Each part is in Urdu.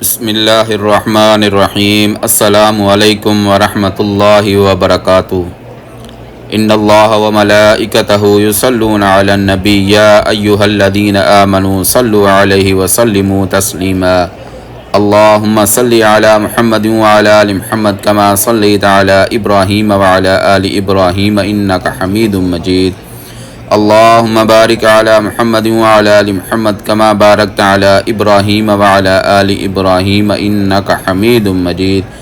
بسم اللہ الرحمن الرحیم۔ السلام علیکم ورحمۃ اللہ وبرکاتہ۔ ان اللہ وملائکتہ یصلون علی النبی یا ایھا الذین آمنوا صلوا علیہ وسلموا تسلیما۔ اللہم صل علی محمد وعلی آل محمد کما صلیت علی ابراہیم وعلی آل ابراہیم انک حمید مجید۔ اللہم بارک علی محمد وعلی آل محمد کما بارکت علی ابراہیم وعلی آل ابراہیم انک حمید مجید۔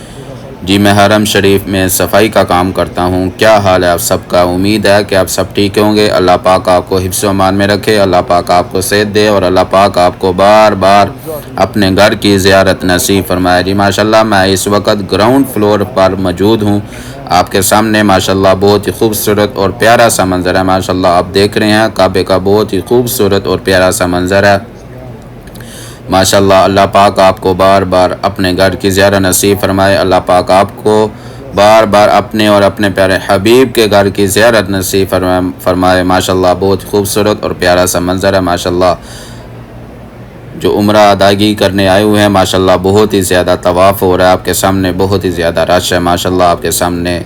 جی میں حرم شریف میں صفائی کا کام کرتا ہوں۔ کیا حال ہے آپ سب کا؟ امید ہے کہ آپ سب ٹھیک ہوں گے۔ اللہ پاک آپ کو حفظ و امان میں رکھے، اللہ پاک آپ کو صحت دے، اور اللہ پاک آپ کو بار بار اپنے گھر کی زیارت نصیب فرمائے۔ جی ماشاءاللہ میں اس وقت گراؤنڈ فلور پر موجود ہوں۔ آپ کے سامنے ماشاءاللہ بہت ہی خوبصورت اور پیارا سا منظر ہے۔ ماشاءاللہ آپ دیکھ رہے ہیں کعبے کا بہت ہی خوبصورت اور پیارا سا منظر ہے۔ ماشاءاللہ اللہ پاک آپ کو بار بار اپنے گھر کی زیارت نصیب فرمائے۔ اللہ پاک آپ کو بار بار اپنے اور اپنے پیارے حبیب کے گھر کی زیارت نصیب فرمائے۔ ماشاءاللہ بہت خوبصورت اور پیارا سا منظر ہے۔ ماشاءاللہ جو عمرہ ادائیگی کرنے آئے ہوئے ہیں ماشاءاللہ بہت ہی زیادہ طواف ہو رہا ہے آپ کے سامنے، بہت ہی زیادہ رش ہے ماشاءاللہ آپ کے سامنے۔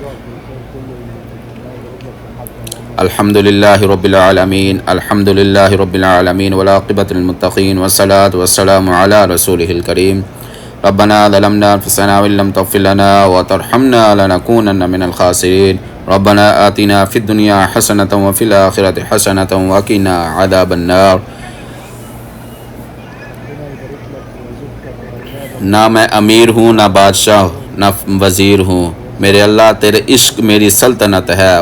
الحمدللہ رب العالمین، الحمدللہ رب العالمین والعاقبۃ للمتقین والصلاۃ والسلام علی رسولہ الکریم۔ ربنا ظلمنا انفسنا وان لم تغفر لنا وترحمنا لنکونن من الخاسرین۔ ربنا آتنا فی الدنیا حسنۃ وفی الآخرۃ حسنۃ وقنا عذاب النار۔ نہ میں امیر ہوں، نہ بادشاہ، نہ وزیر ہوں، میرے اللہ تیرے عشق میری سلطنت ہے،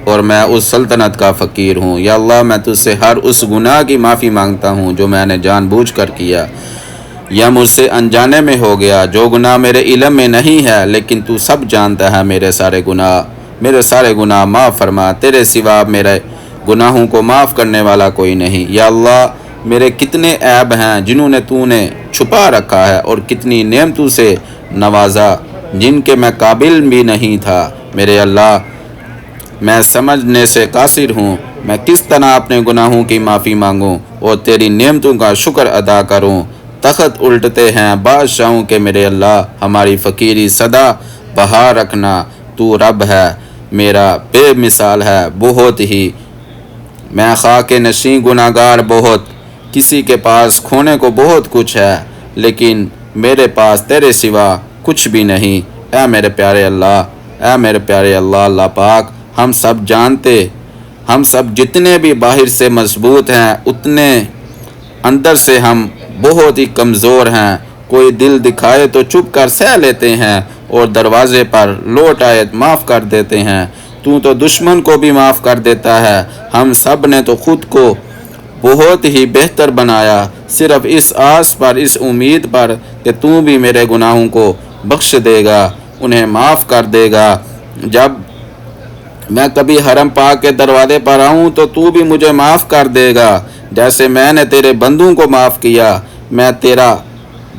اور میں اس سلطنت کا فقیر ہوں۔ یا اللہ میں تجھ سے ہر اس گناہ کی معافی مانگتا ہوں جو میں نے جان بوجھ کر کیا یا مجھ سے انجانے میں ہو گیا، جو گناہ میرے علم میں نہیں ہے لیکن تو سب جانتا ہے میرے سارے گناہ معاف فرما۔ تیرے سوا میرے گناہوں کو معاف کرنے والا کوئی نہیں۔ یا اللہ میرے کتنے عیب ہیں جنہوں نے تو نے چھپا رکھا ہے، اور کتنی نعمتوں سے نوازا جن کے میں قابل بھی نہیں تھا۔ میرے اللہ میں سمجھنے سے قاصر ہوں، میں کس طرح اپنے گناہوں کی معافی مانگوں اور تیری نعمتوں کا شکر ادا کروں۔ تخت الٹتے ہیں بادشاہوں کے میرے اللہ، ہماری فقیری صدا بہا رکھنا۔ تو رب ہے میرا بے مثال ہے بہت ہی، میں خاک نشیں گناہگار بہت، کسی کے پاس کھونے کو بہت کچھ ہے لیکن میرے پاس تیرے سوا کچھ بھی نہیں۔ اے میرے پیارے اللہ، اے میرے پیارے اللہ، اللہ پاک ہم سب جتنے بھی باہر سے مضبوط ہیں اتنے اندر سے ہم بہت ہی کمزور ہیں۔ کوئی دل دکھائے تو چپ کر سہ لیتے ہیں، اور دروازے پر لوٹ آئے معاف کر دیتے ہیں۔ تو دشمن کو بھی معاف کر دیتا ہے۔ ہم سب نے تو خود کو بہت ہی بہتر بنایا، صرف اس آس پر، اس امید پر کہ تو بھی میرے گناہوں کو بخش دے گا، انہیں معاف کر دے گا۔ جب میں کبھی حرم پاک کے دروازے پر آؤں تو بھی مجھے معاف کر دے گا، جیسے میں نے تیرے بندوں کو معاف کیا۔ میں تیرا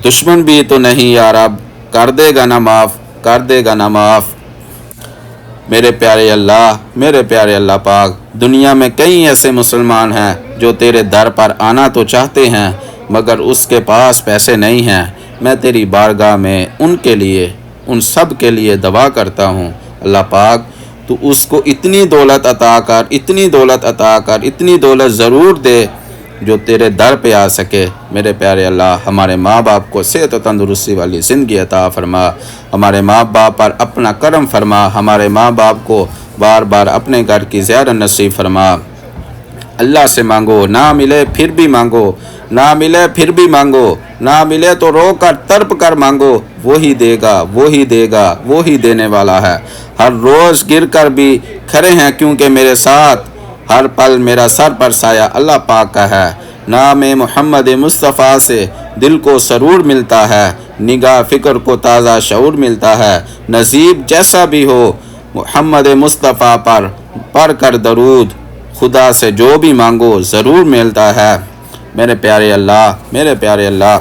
دشمن بھی تو نہیں یا رب، کر دے گا نا معاف، کر دے گا نا معاف۔ میرے پیارے اللہ پاک، دنیا میں کئی ایسے مسلمان ہیں جو تیرے در پر آنا تو چاہتے ہیں مگر اس کے پاس پیسے نہیں ہیں۔ میں تیری بارگاہ میں ان سب کے لیے دعا کرتا ہوں، اللہ پاک تو اس کو اتنی دولت عطا کر، اتنی دولت ضرور دے جو تیرے در پہ آ سکے۔ میرے پیارے اللہ ہمارے ماں باپ کو صحت و تندرستی والی زندگی عطا فرما، ہمارے ماں باپ پر اپنا کرم فرما، ہمارے ماں باپ کو بار بار اپنے گھر کی زیارت نصیب فرما۔ اللہ سے مانگو، نہ ملے پھر بھی مانگو، نہ ملے پھر بھی مانگو، نہ ملے تو رو کر تڑپ کر مانگو، وہی دے گا، وہی دینے والا ہے۔ ہر روز گر کر بھی کھڑے ہیں کیونکہ میرے ساتھ ہر پل میرا سر پر سایہ اللہ پاک کا ہے۔ نام محمد مصطفیٰ سے دل کو سرور ملتا ہے، نگاہ فکر کو تازہ شعور ملتا ہے۔ نصیب جیسا بھی ہو محمد مصطفیٰ پر پڑھ کر درود، خدا سے جو بھی مانگو ضرور ملتا ہے۔ میرے پیارے اللہ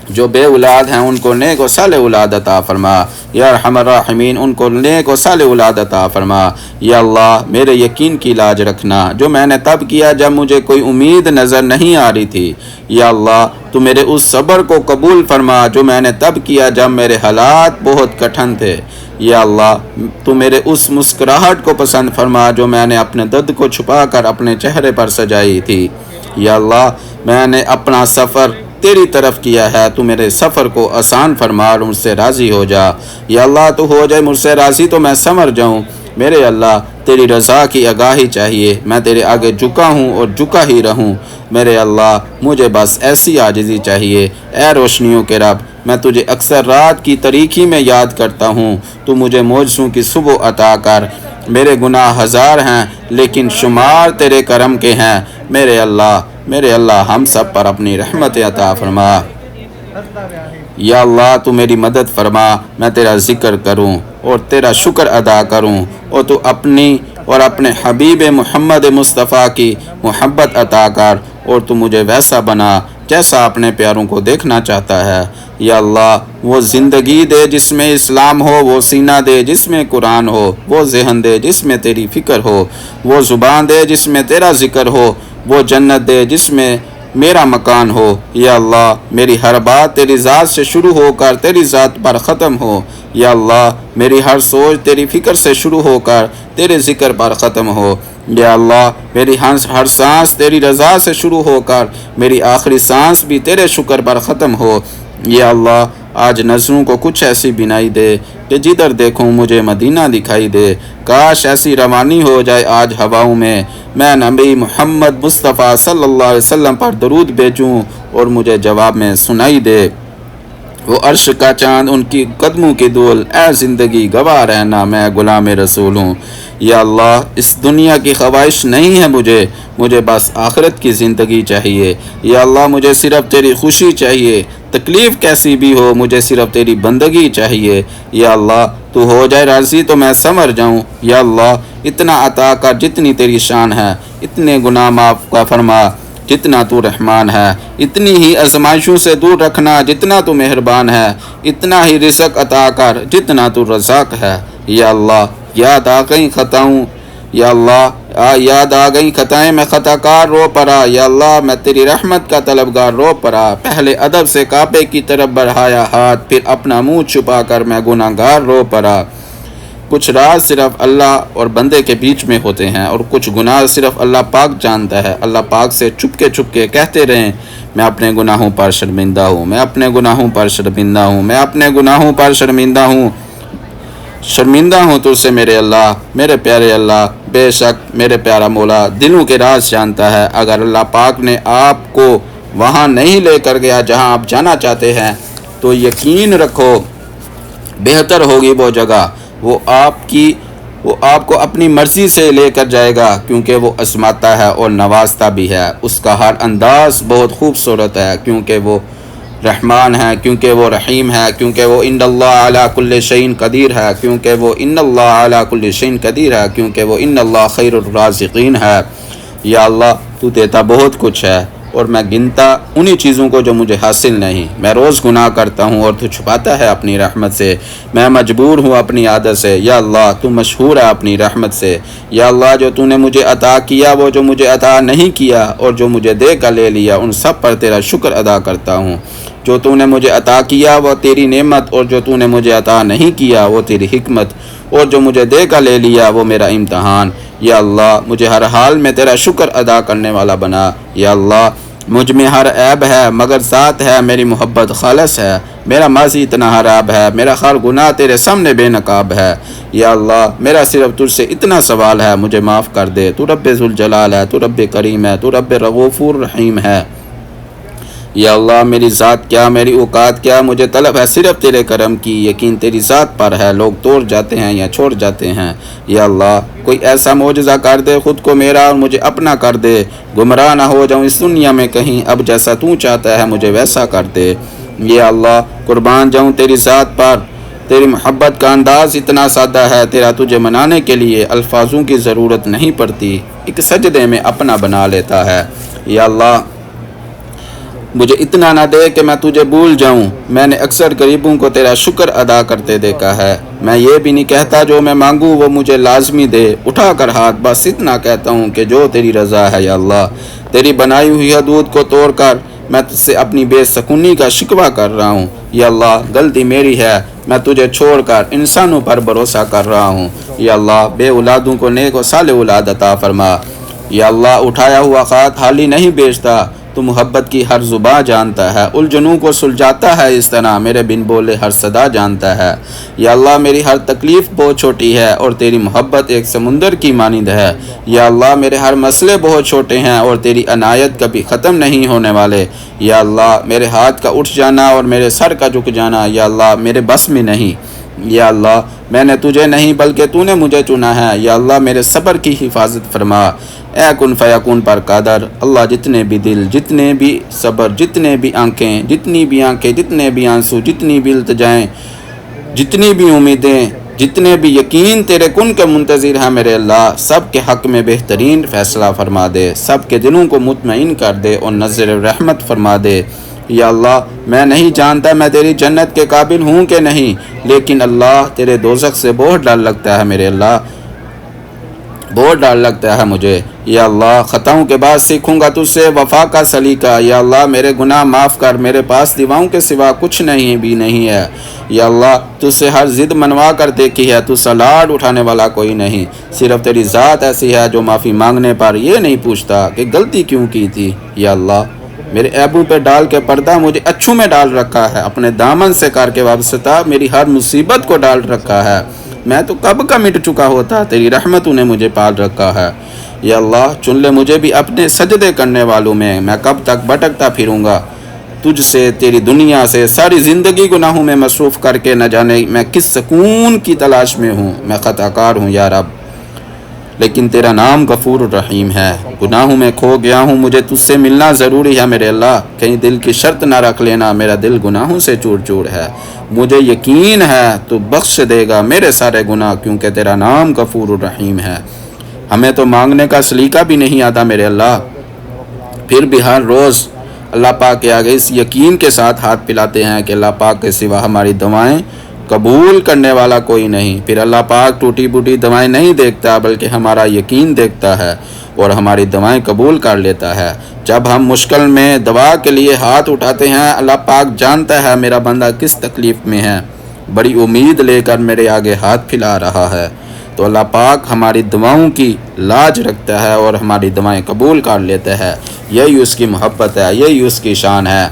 جو بے اولاد ہیں ان کو نیک و صالح اولاد عطا فرما، یا ارحم الراحمین ان کو نیک و صالح اولاد عطا فرما۔ یا اللہ میرے یقین کی لاج رکھنا جو میں نے تب کیا جب مجھے کوئی امید نظر نہیں آ رہی تھی۔ یا اللہ تو میرے اس صبر کو قبول فرما جو میں نے تب کیا جب میرے حالات بہت کٹھن تھے۔ یا اللہ تو میرے اس مسکراہٹ کو پسند فرما جو میں نے اپنے درد کو چھپا کر اپنے چہرے پر سجائی تھی۔ یا اللہ میں نے اپنا سفر تیری طرف کیا ہے، تو میرے سفر کو آسان فرما اور مجھ سے راضی ہو جا۔ یا اللہ تو ہو جائے مجھ سے راضی تو میں سمر جاؤں۔ میرے اللہ تیری رضا کی آگاہی چاہیے، میں تیرے آگے جھکا ہوں اور جھکا ہی رہوں۔ میرے اللہ مجھے بس ایسی عاجزی چاہیے۔ اے روشنیوں کے رب میں تجھے اکثر رات کی تاریکی میں یاد کرتا ہوں، تو مجھے معجزوں کی صبح عطا کر۔ میرے گناہ ہزار ہیں لیکن شمار تیرے کرم کے ہیں۔ میرے اللہ ہم سب پر اپنی رحمت عطا فرما۔ یا اللہ تو میری مدد فرما، میں تیرا ذکر کروں اور تیرا شکر ادا کروں، اور تو اپنی اور اپنے حبیب محمد مصطفیٰ کی محبت عطا کر، اور تو مجھے ویسا بنا جیسا اپنے پیاروں کو دیکھنا چاہتا ہے۔ یا اللہ وہ زندگی دے جس میں اسلام ہو، وہ سینہ دے جس میں قرآن ہو، وہ ذہن دے جس میں تیری فکر ہو، وہ زبان دے جس میں تیرا ذکر ہو، وہ جنت دے جس میں میرا مکان ہو۔ یا اللہ میری ہر بات تیری ذات سے شروع ہو کر تیری ذات پر ختم ہو۔ یا اللہ میری ہر سوچ تیری فکر سے شروع ہو کر تیرے ذکر پر ختم ہو۔ یا اللہ میری ہر سانس تیری رضا سے شروع ہو کر میری آخری سانس بھی تیرے شکر پر ختم ہو۔ یا اللہ آج نظروں کو کچھ ایسی بینائی دے کہ جدھر دیکھوں مجھے مدینہ دکھائی دے۔ کاش ایسی روانی ہو جائے آج ہواؤں میں نبی محمد مصطفیٰ صلی اللہ علیہ وسلم پر درود بھیجوں اور مجھے جواب میں سنائی دے۔ وہ عرش کا چاند ان کی قدموں کی دھول، اے زندگی گواہ رہنا میں غلام رسول ہوں۔ یا اللہ اس دنیا کی خواہش نہیں ہے مجھے بس آخرت کی زندگی چاہیے۔ یا اللہ مجھے صرف تیری خوشی چاہیے، تکلیف کیسی بھی ہو مجھے صرف تیری بندگی چاہیے۔ یا اللہ تو ہو جائے راضی تو میں سمر جاؤں۔ یا اللہ اتنا عطا کر جتنی تیری شان ہے، اتنے گناہ معاف کا فرما جتنا تو رحمان ہے، اتنی ہی آزمائشوں سے دور رکھنا جتنا تو مہربان ہے، اتنا ہی رزق عطا کر جتنا تو رزاق ہے۔ یا اللہ یاد آ گئی خطاؤں، یا اللہ یاد آ گئی خطائیں میں خطا کار رو پڑا۔ یا اللہ میں تیری رحمت کا طلبگار رو پڑا، پہلے ادب سے کعبے کی طرف بڑھایا ہاتھ، پھر اپنا منہ چھپا کر میں گناہ گار رو پڑا۔ کچھ راز صرف اللہ اور بندے کے بیچ میں ہوتے ہیں، اور کچھ گناہ صرف اللہ پاک جانتا ہے۔ اللہ پاک سے چپ کے کہتے رہیں میں اپنے گناہوں پر شرمندہ ہوں، میں اپنے گناہوں پر شرمندہ ہوں، میں اپنے گناہوں پر شرمندہ ہوں تجھ سے میرے اللہ، میرے پیارے اللہ۔ بے شک میرے پیارا مولا دلوں کے راز جانتا ہے۔ اگر اللہ پاک نے آپ کو وہاں نہیں لے کر گیا جہاں آپ جانا چاہتے ہیں تو یقین رکھو بہتر ہوگی وہ جگہ۔ وہ آپ کو اپنی مرضی سے لے کر جائے گا، کیونکہ وہ آزماتا ہے اور نوازتا بھی ہے۔ اس کا ہر انداز بہت خوبصورت ہے، کیونکہ وہ رحمان ہے، کیونکہ وہ رحیم ہے، کیونکہ وہ ان اللہ علی کل شیء قدیر ہے، کیونکہ وہ ان اللہ علی کل شیء قدیر ہے، کیونکہ وہ ان اللہ خیر الرازقین ہے۔ یا اللہ تو دیتا بہت کچھ ہے اور میں گنتا انہی چیزوں کو جو مجھے حاصل نہیں۔ میں روز گناہ کرتا ہوں اور تو چھپاتا ہے اپنی رحمت سے۔ میں مجبور ہوں اپنی عادت سے۔ یا اللہ تو مشہور ہے اپنی رحمت سے۔ یا اللہ جو تو نے مجھے عطا کیا، وہ جو مجھے عطا نہیں کیا، اور جو مجھے دے کر لے لیا، ان سب پر تیرا شکر ادا کرتا ہوں۔ جو تو نے مجھے عطا کیا وہ تیری نعمت، اور جو تو نے مجھے عطا نہیں کیا وہ تیری حکمت، اور جو مجھے دے کر لے لیا وہ میرا امتحان۔ یا اللہ مجھے ہر حال میں تیرا شکر ادا کرنے والا بنا۔ یا اللہ مجھ میں ہر عیب ہے مگر ذات ہے میری محبت خالص ہے۔ میرا ماضی اتنا خراب ہے، میرا ہر گناہ تیرے سامنے بے نقاب ہے۔ یا اللہ میرا صرف تجھ سے اتنا سوال ہے، مجھے معاف کر دے۔ تو رب ذوالجلال ہے، تو رب کریم ہے، تو رب غفور رحیم ہے۔ یا اللہ میری ذات کیا، میری اوقات کیا، مجھے طلب ہے صرف تیرے کرم کی۔ یقین تیری ذات پر ہے، لوگ توڑ جاتے ہیں یا چھوڑ جاتے ہیں۔ یا اللہ کوئی ایسا معجزہ کر دے خود کو میرا اور مجھے اپنا کر دے، گمراہ نہ ہو جاؤں اس دنیا میں کہیں، اب جیسا تو چاہتا ہے مجھے ویسا کر دے۔ یا اللہ قربان جاؤں تیری ذات پر، تیری محبت کا انداز اتنا سادہ ہے، تیرا تجھے منانے کے لیے الفاظوں کی ضرورت نہیں پڑتی، ایک سجدے میں اپنا بنا لیتا ہے۔ یا اللہ مجھے اتنا نہ دے کہ میں تجھے بھول جاؤں۔ میں نے اکثر غریبوں کو تیرا شکر ادا کرتے دیکھا ہے۔ میں یہ بھی نہیں کہتا جو میں مانگوں وہ مجھے لازمی دے، اٹھا کر ہاتھ بس اتنا کہتا ہوں کہ جو تیری رضا ہے۔ یا اللہ، تیری بنائی ہوئی حدود کو توڑ کر میں تجھ سے اپنی بے سکونی کا شکوہ کر رہا ہوں۔ یا اللہ، غلطی میری ہے، میں تجھے چھوڑ کر انسانوں پر بھروسہ کر رہا ہوں۔ یا اللہ، بے اولادوں کو نیک و صالح اولاد عطا فرما۔ یا اللہ، اٹھایا ہوا خط حالی نہیں بیچتا، تو محبت کی ہر زباں جانتا ہے، الجھنوں کو سلجھاتا ہے اس طرح، میرے بن بولے ہر صدا جانتا ہے۔ یا اللہ، میری ہر تکلیف بہت چھوٹی ہے اور تیری محبت ایک سمندر کی مانند ہے۔ یا اللہ، میرے ہر مسئلے بہت چھوٹے ہیں اور تیری عنایت کبھی ختم نہیں ہونے والے۔ یا اللہ، میرے ہاتھ کا اٹھ جانا اور میرے سر کا جھک جانا یا اللہ میرے بس میں نہیں۔ یا اللہ، میں نے تجھے نہیں بلکہ تو نے مجھے چنا ہے۔ یا اللہ، میرے صبر کی حفاظت فرما۔ اے کن فیکون پر قادر اللہ، جتنے بھی دل، جتنے بھی صبر، جتنے بھی آنکھیں، جتنی بھی آنکھیں، جتنے بھی آنسو، جتنی بھی التجائیں، جتنی بھی امیدیں، جتنے بھی یقین تیرے کن کے منتظر ہیں میرے اللہ، سب کے حق میں بہترین فیصلہ فرما دے، سب کے دلوں کو مطمئن کر دے اور نظر رحمت فرما دے۔ یا اللہ، میں نہیں جانتا میں تیری جنت کے قابل ہوں کہ نہیں، لیکن اللہ تیرے دوزخ سے بہت ڈر لگتا ہے میرے اللہ، بہت ڈر لگتا ہے مجھے۔ یا اللہ، خطاؤں کے بعد سیکھوں گا تجھ سے وفا کا سلیقہ۔ یا اللہ، میرے گناہ معاف کر، میرے پاس دعاؤں کے سوا کچھ بھی نہیں ہے۔ یا اللہ، تجھ سے ہر ضد منوا کر دیکھی ہے، تجھ سے لاڈ اٹھانے والا کوئی نہیں، صرف تیری ذات ایسی ہے جو معافی مانگنے پر یہ نہیں پوچھتا کہ غلطی کیوں کی تھی۔ یا اللہ، میرے عیبوں پہ ڈال کے پردہ مجھے اچھوں میں ڈال رکھا ہے، اپنے دامن سے کر کے وابستہ میری ہر مصیبت کو ڈال رکھا ہے، میں تو کب کا مٹ چکا ہوتا، تیری رحمتوں نے مجھے پال رکھا ہے۔ یا اللہ، چن لے مجھے بھی اپنے سجدے کرنے والوں میں کب تک بھٹکتا پھروں گا تجھ سے، تیری دنیا سے، ساری زندگی گناہوں میں مصروف کر کے نہ جانے میں کس سکون کی تلاش میں ہوں، میں خطا کار ہوں یا رب، لیکن تیرا نام غفور الرحیم ہے۔ گناہوں میں کھو گیا ہوں، مجھے تجھ سے ملنا ضروری ہے میرے اللہ، کہیں دل کی شرط نہ رکھ لینا، میرا دل گناہوں سے چور چور ہے، مجھے یقین ہے تو بخش دے گا میرے سارے گناہ، کیونکہ تیرا نام غفور الرحیم ہے۔ ہمیں تو مانگنے کا سلیقہ بھی نہیں آتا میرے اللہ، پھر بھی ہر روز اللہ پاک کے آگے اس یقین کے ساتھ ہاتھ پلاتے ہیں کہ اللہ پاک کے سوا ہماری دعائیں قبول کرنے والا کوئی نہیں۔ پھر اللہ پاک ٹوٹی بوٹی دعائیں نہیں دیکھتا بلکہ ہمارا یقین دیکھتا ہے اور ہماری دعائیں قبول کر لیتا ہے۔ جب ہم مشکل میں دعا کے لیے ہاتھ اٹھاتے ہیں، اللہ پاک جانتا ہے میرا بندہ کس تکلیف میں ہے، بڑی امید لے کر میرے آگے ہاتھ پھیلا رہا ہے، تو اللہ پاک ہماری دعاؤں کی لاج رکھتا ہے اور ہماری دعائیں قبول کر لیتا ہے۔ یہی اس کی محبت ہے، یہی اس کی شان ہے۔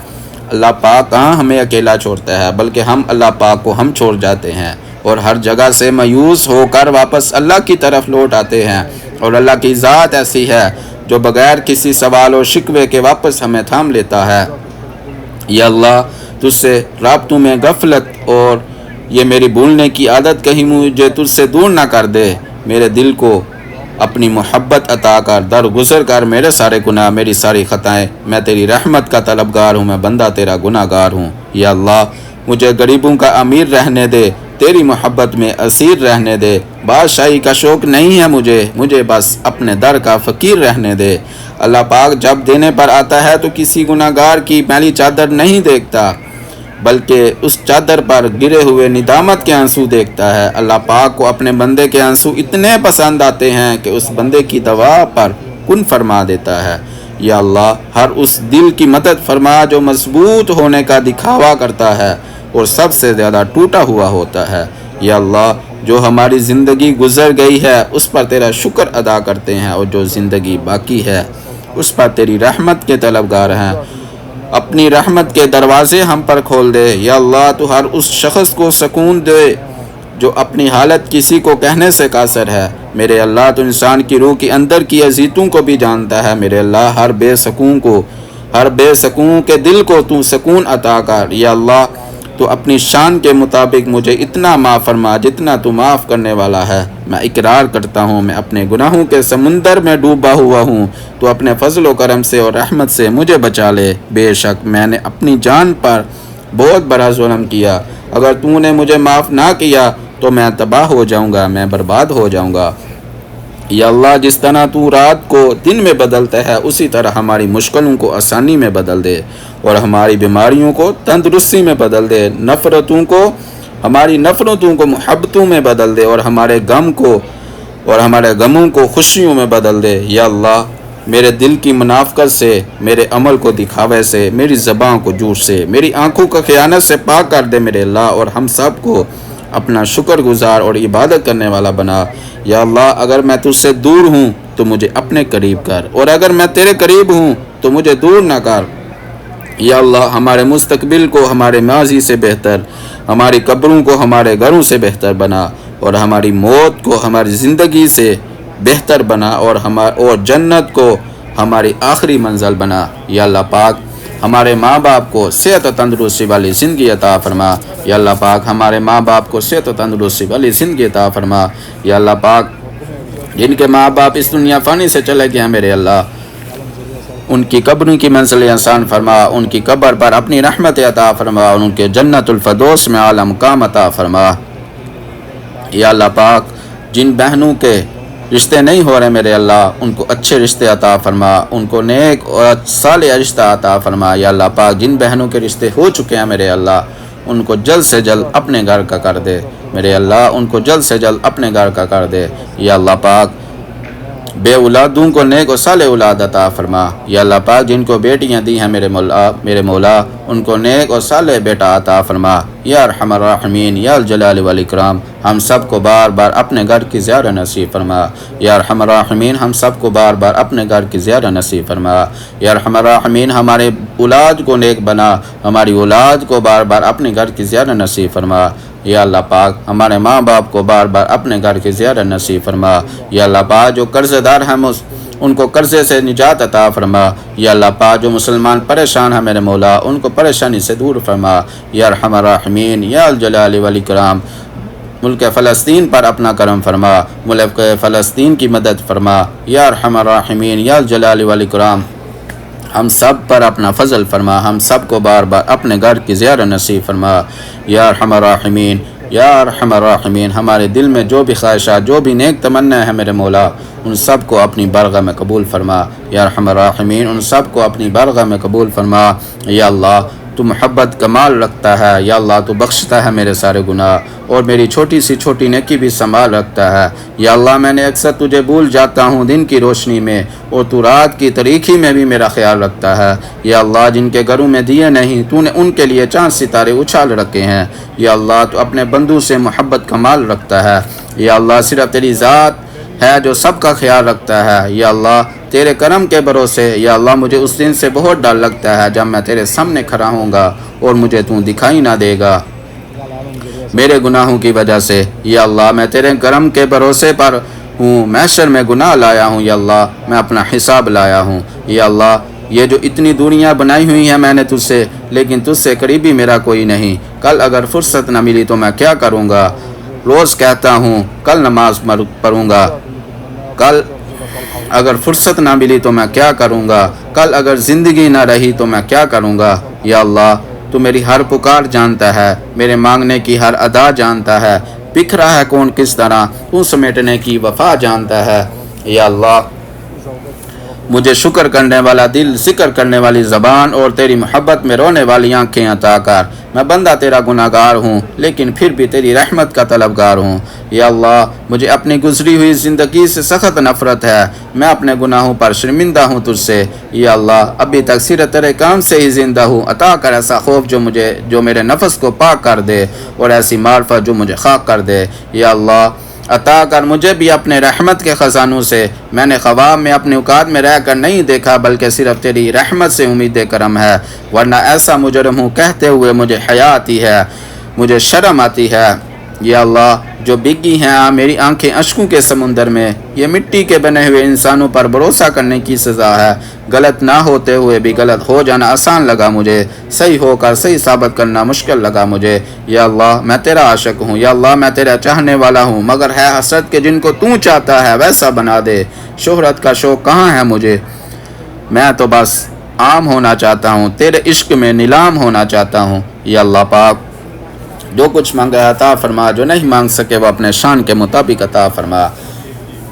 اللہ پاک کہاں ہمیں اکیلا چھوڑتا ہے، بلکہ ہم اللہ پاک کو ہم چھوڑ جاتے ہیں اور ہر جگہ سے مایوس ہو کر واپس اللہ کی طرف لوٹ آتے ہیں، اور اللہ کی ذات ایسی ہے جو بغیر کسی سوال و شکوے کے واپس ہمیں تھام لیتا ہے۔ یا اللہ، تجھ سے رابطوں میں غفلت اور یہ میری بھولنے کی عادت کہیں مجھے تجھ سے دور نہ کر دے، میرے دل کو اپنی محبت عطا کر، درگزر کر میرے سارے گناہ، میری ساری خطائیں، میں تیری رحمت کا طلبگار ہوں، میں بندہ تیرا گناہ گار ہوں۔ یا اللہ، مجھے غریبوں کا امیر رہنے دے، تیری محبت میں اسیر رہنے دے، بادشاہی کا شوق نہیں ہے مجھے بس اپنے در کا فقیر رہنے دے۔ اللہ پاک جب دینے پر آتا ہے تو کسی گناہ گار کی میلی چادر نہیں دیکھتا، بلکہ اس چادر پر گرے ہوئے ندامت کے آنسو دیکھتا ہے۔ اللہ پاک کو اپنے بندے کے آنسو اتنے پسند آتے ہیں کہ اس بندے کی دوا پر کن فرما دیتا ہے۔ یا اللہ، ہر اس دل کی مدد فرما جو مضبوط ہونے کا دکھاوا کرتا ہے اور سب سے زیادہ ٹوٹا ہوا ہوتا ہے۔ یا اللہ، جو ہماری زندگی گزر گئی ہے اس پر تیرا شکر ادا کرتے ہیں، اور جو زندگی باقی ہے اس پر تیری رحمت کے طلبگار ہیں، اپنی رحمت کے دروازے ہم پر کھول دے۔ یا اللہ، تو ہر اس شخص کو سکون دے جو اپنی حالت کسی کو کہنے سے قاصر ہے۔ میرے اللہ، تو انسان کی روح کے اندر کی اذیتوں کو بھی جانتا ہے۔ میرے اللہ، ہر بے سکون کے دل کو تو سکون عطا کر۔ یا اللہ، تو اپنی شان کے مطابق مجھے اتنا معاف فرما جتنا تو معاف کرنے والا ہے۔ میں اقرار کرتا ہوں میں اپنے گناہوں کے سمندر میں ڈوبا ہوا ہوں، تو اپنے فضل و کرم سے اور رحمت سے مجھے بچا لے۔ بے شک میں نے اپنی جان پر بہت بڑا ظلم کیا، اگر تو نے مجھے معاف نہ کیا تو میں تباہ ہو جاؤں گا، میں برباد ہو جاؤں گا۔ یا اللہ جس طرح تو رات کو دن میں بدلتا ہے اسی طرح ہماری مشکلوں کو آسانی میں بدل دے اور ہماری بیماریوں کو تندرستی میں بدل دے، ہماری نفرتوں کو محبتوں میں بدل دے اور ہمارے غموں کو خوشیوں میں بدل دے۔ یا اللہ میرے دل کی منافقت سے، میرے عمل کو دکھاوے سے، میری زبان کو جھوٹ سے، میری آنکھوں کا خیانت سے پاک کر دے میرے اللہ، اور ہم سب کو اپنا شکر گزار اور عبادت کرنے والا بنا۔ یا اللہ اگر میں تجھ سے دور ہوں تو مجھے اپنے قریب کر، اور اگر میں تیرے قریب ہوں تو مجھے دور نہ کر۔ یا اللہ ہمارے مستقبل کو ہمارے ماضی سے بہتر، ہماری قبروں کو ہمارے گھروں سے بہتر بنا، اور ہماری موت کو ہماری زندگی سے بہتر بنا، اور جنت کو ہماری آخری منزل بنا۔ یا اللہ پاک ہمارے ماں باپ کو صحت و تندرستی والی زندگی عطا فرما۔ یا اللہ پاک ہمارے ماں باپ کو صحت و تندرستی والی زندگی عطا فرما۔ یا اللہ پاک جن کے ماں باپ اس دنیا فانی سے چلے گئے ہیں میرے اللہ، ان کی قبروں کی منزل آسان فرما، ان کی قبر پر اپنی رحمت عطا فرما، اور ان کے جنت الفردوس میں اعلی مقام عطا فرما۔ یا اللہ پاک جن بہنوں کے رشتے نہیں ہو رہے میرے اللہ، ان کو اچھے رشتے عطا فرما، ان کو نیک اور صالح رشتہ عطا فرما۔ یا اللہ پاک جن بہنوں کے رشتے ہو چکے ہیں میرے اللہ، ان کو جلد سے جلد اپنے گھر کا کر دے میرے اللہ، ان کو جلد سے جلد اپنے گھر کا کر دے۔ یا اللہ پاک بے اولادوں کو نیک و صالح اولاد عطا فرما۔ یا اللہ پاک جن کو بیٹیاں دی ہیں میرے مولا، ان کو نیک اور صالح بیٹا عطا فرما۔ یا ارحم الراحمین یا الجلال والاکرام ہم سب کو بار بار اپنے گھر کی زیارت نصیب فرما۔ یا ارحم الراحمین ہم سب کو بار بار اپنے گھر کی زیارت نصیب فرما۔ یا ارحم الراحمین ہمارے اولاد کو نیک بنا، ہماری اولاد کو بار بار اپنے گھر کی زیارت نصیب فرما۔ یا اللہ پاک ہمارے ماں باپ کو بار بار اپنے گھر کی زیارت نصیب فرما۔ یا اللہ پاک جو قرض دار ہیں ان کو قرضے سے نجات عطا فرما۔ یا اللہ پاک جو مسلمان پریشان ہیں میرے مولا، ان کو پریشانی سے دور فرما۔ یا ارحم الراحمین یا الجلال والاکرام ملک فلسطین پر اپنا کرم فرما، ملک فلسطین کی مدد فرما۔ یا ارحم الراحمین یا الجلال والاکرام ہم سب پر اپنا فضل فرما، ہم سب کو بار بار اپنے گھر کی زیارت نصیب فرما۔ یا ارحم الراحمین یا ارحم الراحمین ہمارے دل میں جو بھی خواہشات، جو بھی نیک تمنا ہے میرے مولا، ان سب کو اپنی بارگاہ میں قبول فرما۔ یا ارحم الراحمین ان سب کو اپنی بارگاہ میں قبول فرما۔ یا اللہ تو محبت کمال رکھتا ہے، یا اللہ تو بخشتا ہے میرے سارے گناہ، اور میری چھوٹی سی چھوٹی نیکی بھی سنبھال رکھتا ہے۔ یا اللہ میں نے اکثر تجھے بھول جاتا ہوں دن کی روشنی میں، اور تو رات کی تاریکی میں بھی میرا خیال رکھتا ہے۔ یا اللہ جن کے گھروں میں دیے نہیں، تو نے ان کے لیے چاند ستارے اچھال رکھے ہیں۔ یا اللہ تو اپنے بندوں سے محبت کمال رکھتا ہے۔ یا اللہ صرف تیری ذات ہے جو سب کا خیال رکھتا ہے۔ یا اللہ تیرے کرم کے بھروسے یا اللہ مجھے اس دن سے بہت ڈر لگتا ہے جب میں تیرے سامنے کھڑا ہوں گا اور مجھے تو دکھائی نہ دے گا میرے گناہوں کی وجہ سے۔ یا اللہ میں تیرے کرم کے بھروسے پر ہوں، محشر میں گناہ لایا ہوں، یا اللہ میں اپنا حساب لایا ہوں۔ یا اللہ یہ جو اتنی دوریاں بنائی ہوئی ہیں میں نے تجھ سے، لیکن تجھ سے قریبی میرا کوئی نہیں۔ کل اگر فرصت نہ ملی تو میں کیا کروں گا؟ روز کہتا ہوں کل نماز پڑھوں گا، کل اگر فرصت نہ ملی تو میں کیا کروں گا، کل اگر زندگی نہ رہی تو میں کیا کروں گا۔ یا اللہ تو میری ہر پکار جانتا ہے، میرے مانگنے کی ہر ادا جانتا ہے، بکھرا ہے کون کس طرح تو سمیٹنے کی وفا جانتا ہے۔ یا اللہ مجھے شکر کرنے والا دل، ذکر کرنے والی زبان اور تیری محبت میں رونے والی آنکھیں عطا کر۔ میں بندہ تیرا گناہ گار ہوں لیکن پھر بھی تیری رحمت کا طلبگار ہوں۔ یا اللہ مجھے اپنی گزری ہوئی زندگی سے سخت نفرت ہے، میں اپنے گناہوں پر شرمندہ ہوں تجھ سے۔ یا اللہ ابھی تک صرف تیرے کام سے ہی زندہ ہوں، عطا کر ایسا خوف جو میرے نفس کو پاک کر دے، اور ایسی معرفت جو مجھے خاک کر دے۔ یا اللہ عطا کر مجھے بھی اپنے رحمت کے خزانوں سے، میں نے خواب میں اپنے اوقات میں رہ کر نہیں دیکھا بلکہ صرف تیری رحمت سے امید کرم ہے، ورنہ ایسا مجرم ہوں کہتے ہوئے مجھے حیا آتی ہے، مجھے شرم آتی ہے۔ یا اللہ جو بگی ہیں میری آنکھیں اشکوں کے سمندر میں، یہ مٹی کے بنے ہوئے انسانوں پر بھروسہ کرنے کی سزا ہے۔ غلط نہ ہوتے ہوئے بھی غلط ہو جانا آسان لگا مجھے، صحیح ہو کر صحیح ثابت کرنا مشکل لگا مجھے۔ یا اللہ میں تیرا عاشق ہوں، یا اللہ میں تیرا چاہنے والا ہوں، مگر ہے حسرت کہ جن کو تو چاہتا ہے ویسا بنا دے۔ شہرت کا شوق کہاں ہے مجھے، میں تو بس عام ہونا چاہتا ہوں، تیرے عشق میں نیلام ہونا چاہتا ہوں۔ یا اللہ پاک جو کچھ مانگا عطا فرما، جو نہیں مانگ سکے وہ اپنے شان کے مطابق عطا فرما۔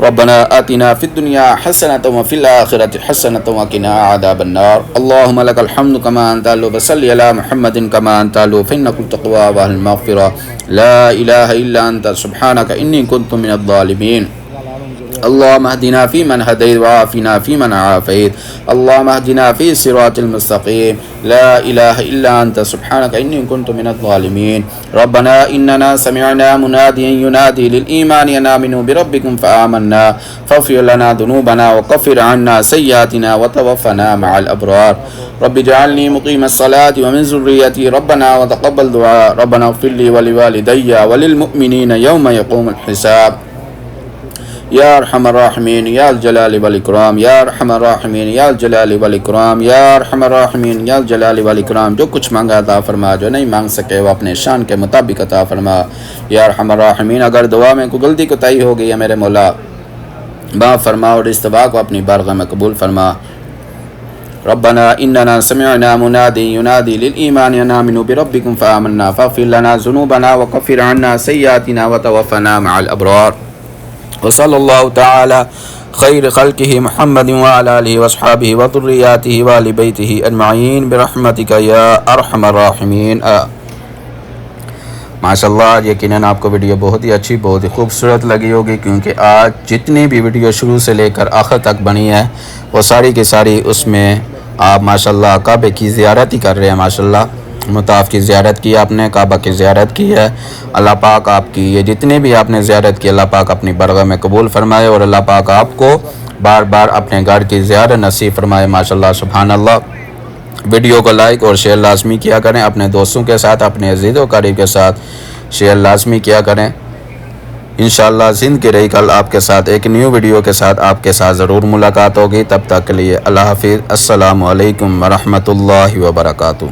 ربنا آتنا في الدنيا حسنة وفي الآخرة حسنة وقنا عذاب النار اللهم لك الحمد كما أنت أهل وصل على محمد كما أنت أهل فإنك التقوى وأهل المغفرة لا إله إلا أنت سبحانك إني كنت من الظالمين اللهم اهدنا فيمن هديت وعافنا فيمن عافيت اللهم اهدنا في صراط المستقيم لا إله إلا أنت سبحانك إني كنت من الظالمين ربنا إننا سمعنا مناديا ينادي للإيمان أن آمنوا بربكم فآمنا فاغفر لنا ذنوبنا وكفر عنا سيئاتنا وتوفنا مع الأبرار رب اجعلني مقيم الصلاة ومن ذريتي ربنا وتقبل دعاء ربنا اغفر لي ولوالدي وللمؤمنين يوم يقوم الحساب یا ارحم الراحمین یا الجلال والاکرام یا ارحم الراحمین یا الجلال والاکرام یا ارحم الراحمین یا الجلال والاکرام جو کچھ مانگا عطا فرما جو نہیں مانگ سکے وہ اپنے شان کے مطابق عطا فرما یا ارحم الراحمین اگر دعا میں کوئی غلطی کوتاہی ہو گئی ہے میرے مولا معاف فرما اور اس دعا کو اپنی بارگاہ میں قبول فرما ربنا اننا سمعنا منادی ینادی للایمان ان آمنوا بربکم فآمنا فاغفر لنا ذنوبنا وکفر عنا سیئاتنا وتوفنا مع الابرار وصلی اللہ تعالی خیر خلقہ محمد وعلی آلہ واصحابہ وذریاتہ وآل بیتہ اجمعین برحمتک یا ارحم الراحمین ماشاءاللہ یقیناً آپ کو ویڈیو بہت ہی اچھی بہت ہی خوبصورت لگی ہوگی کیونکہ آج جتنی بھی ویڈیو شروع سے لے کر آخر تک بنی ہے وہ ساری کی ساری اس میں آپ ماشاءاللہ کعبے کی زیارت ہی کر رہے ہیں ماشاءاللہ مطاف کی زیارت کی آپ نے کعبہ کی زیارت کی ہے اللہ پاک آپ کی یہ جتنے بھی آپ نے زیارت کی اللہ پاک اپنی برگاہ میں قبول فرمائے اور اللہ پاک آپ کو بار بار اپنے گھر کی زیارت نصیب فرمائے ماشاءاللہ سبحان اللہ ویڈیو کو لائک اور شیئر لازمی کیا کریں اپنے دوستوں کے ساتھ اپنے عزیز و قریب کے ساتھ شیئر لازمی کیا کریں انشاءاللہ زندگی رہی کل آپ کے ساتھ ایک نیو ویڈیو کے ساتھ آپ کے ساتھ ضرور ملاقات ہوگی تب تک کے لیے اللہ حافظ السلام علیکم ورحمۃ اللہ وبرکاتہ